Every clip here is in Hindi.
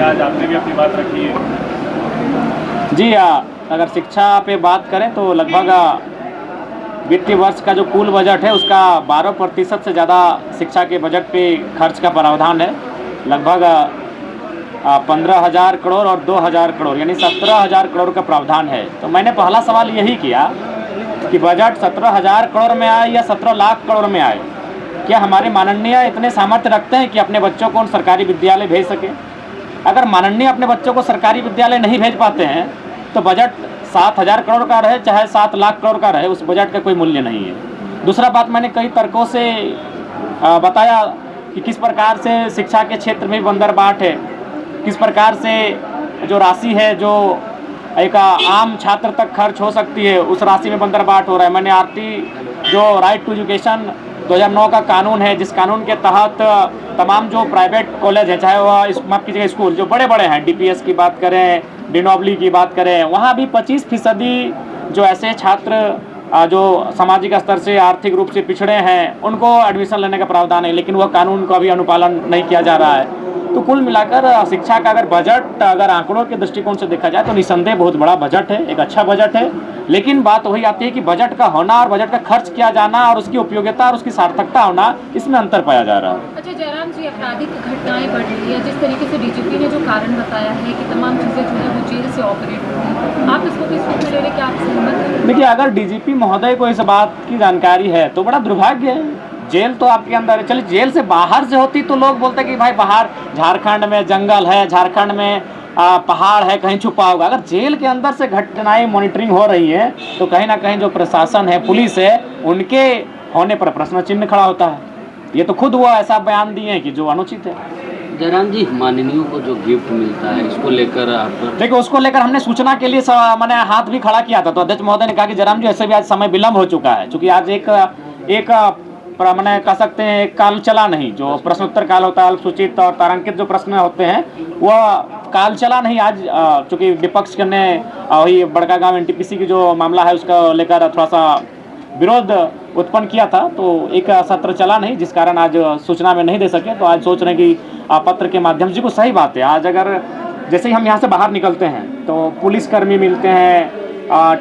आज आपने भी अपनी बात रखी है। जी अगर शिक्षा पे बात करें तो लगभग वित्तीय वर्ष का जो कुल बजट है उसका 12% से ज़्यादा शिक्षा के बजट पे खर्च का प्रावधान है। लगभग 15,000 करोड़ और 2,000 करोड़ यानी 17,000 करोड़ का प्रावधान है। तो मैंने पहला सवाल यही किया कि बजट 17,000 करोड़ में आए या 17 लाख करोड़ में आए, क्या हमारे माननीय इतने सामर्थ्य रखते हैं कि अपने बच्चों को सरकारी विद्यालय भेज सके? अगर माननीय अपने बच्चों को सरकारी विद्यालय नहीं भेज पाते हैं तो बजट 7,000 करोड़ का रहे चाहे 7 लाख करोड़ का रहे, उस बजट का कोई मूल्य नहीं है। दूसरा बात, मैंने कई तर्कों से बताया कि किस प्रकार से शिक्षा के क्षेत्र में बंदरबाट है, किस प्रकार से जो राशि है जो एक आम छात्र तक खर्च हो सकती है उस राशि में बंदरबाट हो रहा है। मैंने जो राइट टू एजुकेशन 2009 का कानून है, जिस कानून के तहत तमाम जो प्राइवेट कॉलेज हैं, चाहे वह माफ़ कीजिएगा स्कूल जो बड़े बड़े हैं, डीपीएस की बात करें, डिनोबली की बात करें, वहाँ भी 25% जो ऐसे छात्र जो सामाजिक स्तर से आर्थिक रूप से पिछड़े हैं उनको एडमिशन लेने का प्रावधान है, लेकिन वह कानून का भी अनुपालन नहीं किया जा रहा है। तो कुल मिलाकर शिक्षा का अगर बजट अगर आंकड़ों के दृष्टिकोण से देखा जाए तो निसंदेह बहुत बड़ा बजट है, एक अच्छा बजट है। लेकिन बात वही आती है कि बजट का होना और बजट का खर्च किया जाना और उसकी उपयोगिता और उसकी सार्थकता होना, इसमें अंतर पाया जा रहा है। अच्छा जयराम जी, आपराधिक घटनाएं बढ़ रही है, जिस तरीके से डीजीपी ने जो कारण बताया है कि तमाम चीज़ें जो है वो जेल से ऑपरेट हो रही है, आप इसको किस रूप में ले रहे, क्या आप सहमत हैं? देखिए, अगर डीजीपी महोदय को इस बात की जानकारी है तो बड़ा दुर्भाग्य है। जेल तो आपके अंदर है, चलिए जेल से बाहर से होती तो लोग बोलते कि भाई बाहर झारखंड में जंगल है, झारखंड में पहाड़ है, कहीं छुपा होगा। अगर जेल के अंदर से घटनाएं मॉनिटरिंग हो रही है तो कहीं ना कहीं जो प्रशासन है, पुलिस है, उनके होने पर प्रश्न चिन्ह खड़ा होता है। ये तो खुद वो ऐसा बयान दिए हैं कि जो अनुचित है। जयराम जी, माननीयों को जो गिफ्ट मिलता है इसको लेकर आप देखिए, उसको लेकर हमने सूचना के लिए मैंने हाथ भी खड़ा किया था, तो अध्यक्ष महोदय ने कहा कि जयराम जी ऐसे भी आज समय विलम्ब हो चुका है, क्योंकि आज एक मैंने कह सकते हैं एक काल चला नहीं, जो प्रश्नोत्तर काल होता है, अल्पसूचित और तारांकित जो प्रश्न होते हैं वह काल चला नहीं आज, चूँकि विपक्ष ने वही बड़का गांव एनटीपीसी की जो मामला है उसका लेकर थोड़ा सा विरोध उत्पन्न किया था, तो एक सत्र चला नहीं, जिस कारण आज सूचना में नहीं दे सके। तो आज सोच रहे हैं कि पत्र के माध्यम से, को सही बात है, आज अगर जैसे ही हम यहाँ से बाहर निकलते हैं तो पुलिसकर्मी मिलते हैं,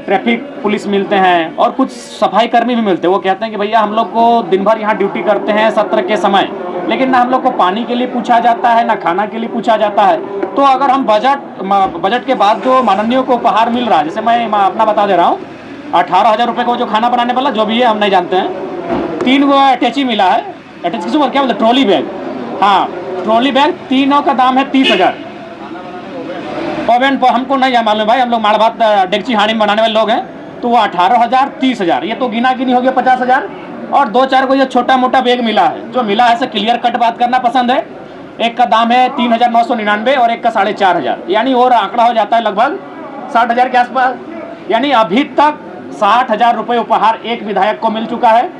ट्रैफिक पुलिस मिलते हैं और कुछ सफाई कर्मी भी मिलते हैं। वो कहते हैं कि भैया हम लोग को दिन भर यहाँ ड्यूटी करते हैं सत्र के समय, लेकिन ना हम लोग को पानी के लिए पूछा जाता है, ना खाना के लिए पूछा जाता है। तो अगर हम बजट के बाद जो माननीयों को उपहार मिल रहा है, जैसे मैं अपना बता दे रहा हूँ, 18,000 रुपये को जो खाना बनाने वाला जो भी है हम नहीं जानते हैं, 3 वो अटैची मिला है, अटैच किसी क्या बोलते, ट्रॉली बैग, हाँ ट्रॉली बैग, तीनों का दाम है 30,000। पवेन हमको नहीं मालूम भाई, हम लोग माड़ भात डेगची हांडी में बनाने वाले लोग हैं, तो वो 18,000 30,000, ये तो गिना गिनी हो गया 50,000। और 2-4 को ये छोटा मोटा बैग मिला है, जो मिला है से क्लियर कट बात करना पसंद है। एक का दाम है 3,999 और एक का 4,500, यानी और आंकड़ा हो जाता है लगभग 60,000 के आसपास। यानी अभी तक 60,000 रुपये उपहार एक विधायक को मिल चुका है।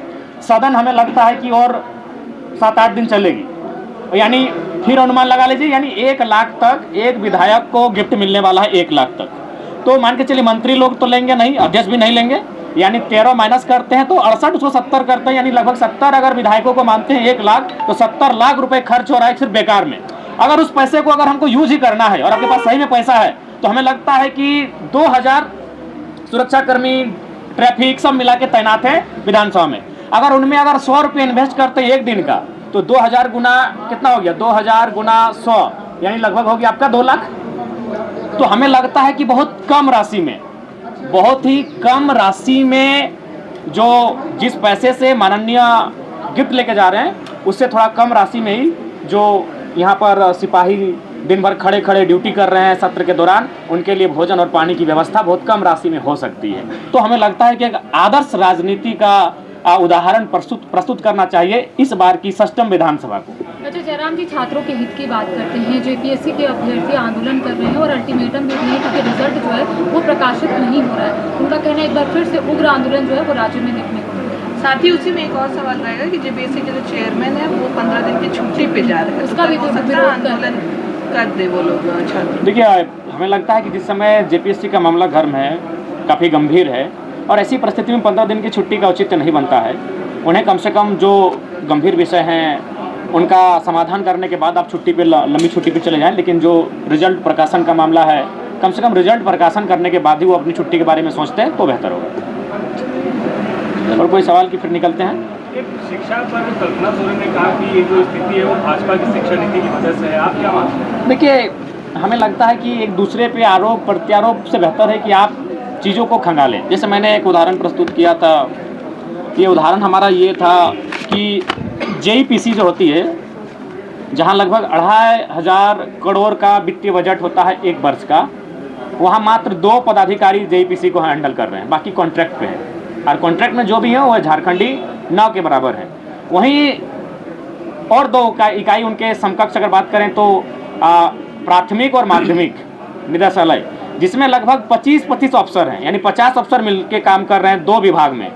सदन हमें लगता है कि और 7-8 दिन चलेगी, यानी फिर अनुमान लगा लीजिए, यानी 1 लाख तक एक विधायक को गिफ्ट मिलने वाला है, 1 लाख तक। तो मान के चलिए मंत्री लोग तो लेंगे नहीं, अध्यक्ष भी नहीं लेंगे, यानी 13 माइनस करते हैं तो 68, उसको 70 करते हैं, यानी लगभग 70 अगर विधायकों को मानते हैं 1 लाख, तो 70 लाख रुपए खर्च हो रहा है सिर्फ बेकार में। अगर उस पैसे को अगर हमको यूज ही करना है और आपके पास सही में पैसा है तो हमें लगता है कि 2,000 सुरक्षाकर्मी, ट्रैफिक सब मिला के तैनात है विधानसभा में। अगर उनमें अगर 100 रुपये इन्वेस्ट करते हैं एक दिन का, तो 2,000 गुना कितना हो गया, 2,000 गुना 100 यानी लगभग हो गया आपका 2 लाख। तो हमें लगता है कि बहुत कम राशि में, बहुत ही कम राशि में, जो जिस पैसे से माननीय गिफ्ट लेके जा रहे हैं उससे थोड़ा कम राशि में ही जो यहाँ पर सिपाही दिन भर खड़े खड़े ड्यूटी कर रहे हैं सत्र के दौरान, उनके लिए भोजन और पानी की व्यवस्था बहुत कम राशि में हो सकती है। तो हमें लगता है कि एक आदर्श राजनीति का उदाहरण प्रस्तुत करना चाहिए इस बार की सष्टम विधानसभा को। अच्छा जयराम जी, छात्रों के हित की बात करते हैं, जेपीएससी के अभ्यर्थी आंदोलन कर रहे हैं और अल्टीमेटम भी दिए क्योंकि रिजल्ट जो है वो प्रकाशित नहीं हो रहा है। उनका कहना है एक बार फिर से उग्र आंदोलन जो है वो राज्य में देखने को मिलेगा। साथ ही उसी में एक और सवाल रहेगा कि जेपीएससी के जो चेयरमैन है वो 15 दिन की छुट्टी पे जा रहे हैं, उसका भी आंदोलन कर दे वो लोग छात्र। देखिए, हमें लगता है कि जिस समय जेपीएससी का मामला घर में है, काफ़ी गंभीर है, और ऐसी परिस्थिति में 15 दिन की छुट्टी का औचित्य नहीं बनता है। उन्हें कम से कम जो गंभीर विषय हैं उनका समाधान करने के बाद आप छुट्टी पे लंबी छुट्टी पे चले जाएं, लेकिन जो रिजल्ट प्रकाशन का मामला है, कम से कम रिजल्ट प्रकाशन करने के बाद ही वो अपनी छुट्टी के बारे में सोचते हैं तो बेहतर होगा। और कोई सवाल की फिर निकलते हैं। एक शिक्षा पर कल्पना सोरेन ने कहा कि ये जो स्थिति है वो भाजपा की शिक्षा नीति की वजह से है, आप क्या मानते हैं? देखिए, हमें लगता है कि एक दूसरे पे आरोप प्रत्यारोप से बेहतर है कि आप चीज़ों को खंगालें। जैसे मैंने एक उदाहरण प्रस्तुत किया था, ये उदाहरण हमारा ये था कि जेईपीसी जो होती है, जहाँ लगभग 2500 करोड़ का वित्तीय बजट होता है एक वर्ष का, वहाँ मात्र 2 पदाधिकारी जेईपीसी को हैंडल कर रहे हैं, बाकी कॉन्ट्रैक्ट पे हैं। और कॉन्ट्रैक्ट में जो भी है वो झारखंडी 9 के बराबर है। वहीं और 2 इकाई उनके समकक्ष अगर बात करें तो प्राथमिक और माध्यमिक निदेशालय, जिसमें लगभग 25 अफसर हैं, यानी 50 अफसर मिलकर काम कर रहे हैं 2 विभाग में,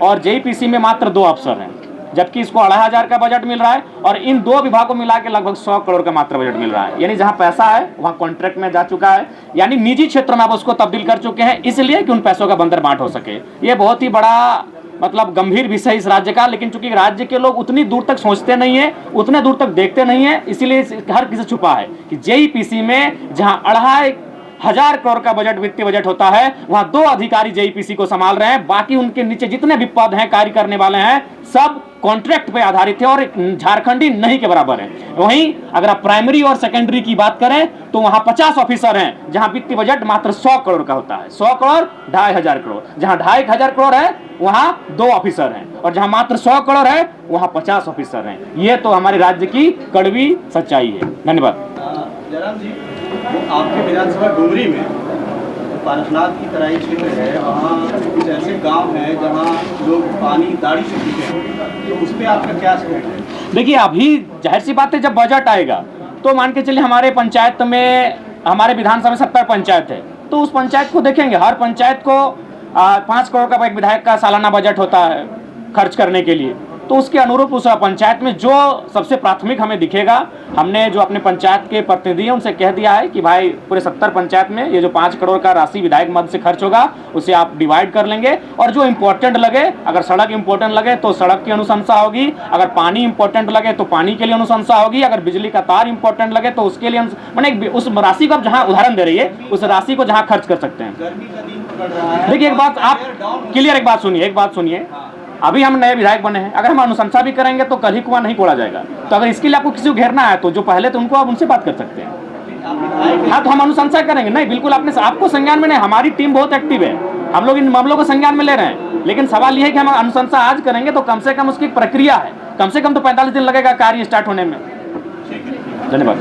और जेईपीसी में मात्र 2 अफसर हैं, जबकि इसको 2500 का बजट मिल रहा है और इन 2 विभागों मिला के लगभग 100 करोड़ का मात्र बजट मिल रहा है। यानी जहां पैसा है वहां कॉन्ट्रैक्ट में जा चुका है, यानी निजी क्षेत्र में आप उसको तब्दील कर चुके हैं, इसलिए कि उन पैसों का बंदर बांट हो सके। ये बहुत ही बड़ा मतलब गंभीर विषय इस राज्य का, लेकिन चूंकि राज्य के लोग उतनी दूर तक सोचते नहीं है, उतने दूर तक देखते नहीं है, इसीलिए हर किसी छुपा है कि जेईपीसी में जहां 2500 करोड़ का बजट वित्तीय बजट होता है, वहां 2 अधिकारी जेईपीसी को संभाल रहे हैं, बाकी उनके नीचे जितने भी पद हैं, कार्य करने वाले हैं, सब कॉन्ट्रैक्ट पे आधारित है और झारखंडी नहीं के बराबर है। वहीं अगर आप प्राइमरी और सेकेंडरी की बात करें तो वहां 50 ऑफिसर हैं, जहां वित्तीय बजट मात्र 100 करोड़ का होता है। 100 करोड़ 2500 करोड़, जहां 2500 करोड़ है वहां 2 ऑफिसर हैं, और जहां मात्र 100 करोड़ है वहां 50 ऑफिसर हैं। ये तो हमारे राज्य की कड़वी सच्चाई है। धन्यवाद। जयराम जी, वो आपके विधानसभा डुमरी में पारसनाथ की तराई क्षेत्र है, वहाँ कुछ ऐसे गांव हैं जहाँ लोग पानी दाढ़ी से पीते हैं, तो उस पर आपका क्या स्टैंड है? देखिए, अभी जाहिर सी बात है, जब बजट आएगा तो मान के चलिए हमारे पंचायत में, हमारे विधानसभा में 70 पंचायत है, तो उस पंचायत को देखेंगे। हर पंचायत को 5 करोड़ का एक विधायक का सालाना बजट होता है खर्च करने के लिए, तो उसके अनुरूप उस पंचायत में जो सबसे प्राथमिक हमें दिखेगा, हमने जो अपने पंचायत के प्रतिनिधि हैं उनसे कह दिया है कि भाई पूरे 70 पंचायत में ये जो 5 करोड़ का राशि विधायक मद से खर्च होगा उसे आप डिवाइड कर लेंगे, और जो इम्पोर्टेंट लगे, अगर सड़क इम्पोर्टेंट लगे तो सड़क की अनुशंसा होगी, अगर पानी इम्पोर्टेंट लगे तो पानी के लिए अनुशंसा होगी, अगर बिजली का तार इम्पोर्टेंट लगे तो उसके लिए मैंने उस राशि को आप जहाँ उदाहरण दे रही है उस राशि को जहाँ खर्च कर सकते हैं। गर्मी का दिन पड़ रहा है। देखिए, एक बात आप क्लियर, एक बात सुनिए, अभी हम नए विधायक बने हैं, अगर हम अनुशंसा भी करेंगे तो कल ही कुआं नहीं खोला जाएगा। तो अगर इसके लिए आपको किसी को घेरना है तो जो पहले तो उनको आप उनसे बात कर सकते हैं। हाँ, तो हम अनुशंसा करेंगे। नहीं, बिल्कुल आपको संज्ञान में नहीं, हमारी टीम बहुत एक्टिव है, हम लोग इन मामलों को संज्ञान में ले रहे हैं, लेकिन सवाल यह है कि हम अनुशंसा आज करेंगे तो कम से कम उसकी प्रक्रिया है, कम से कम तो 45 दिन लगेगा कार्य स्टार्ट होने में। धन्यवाद।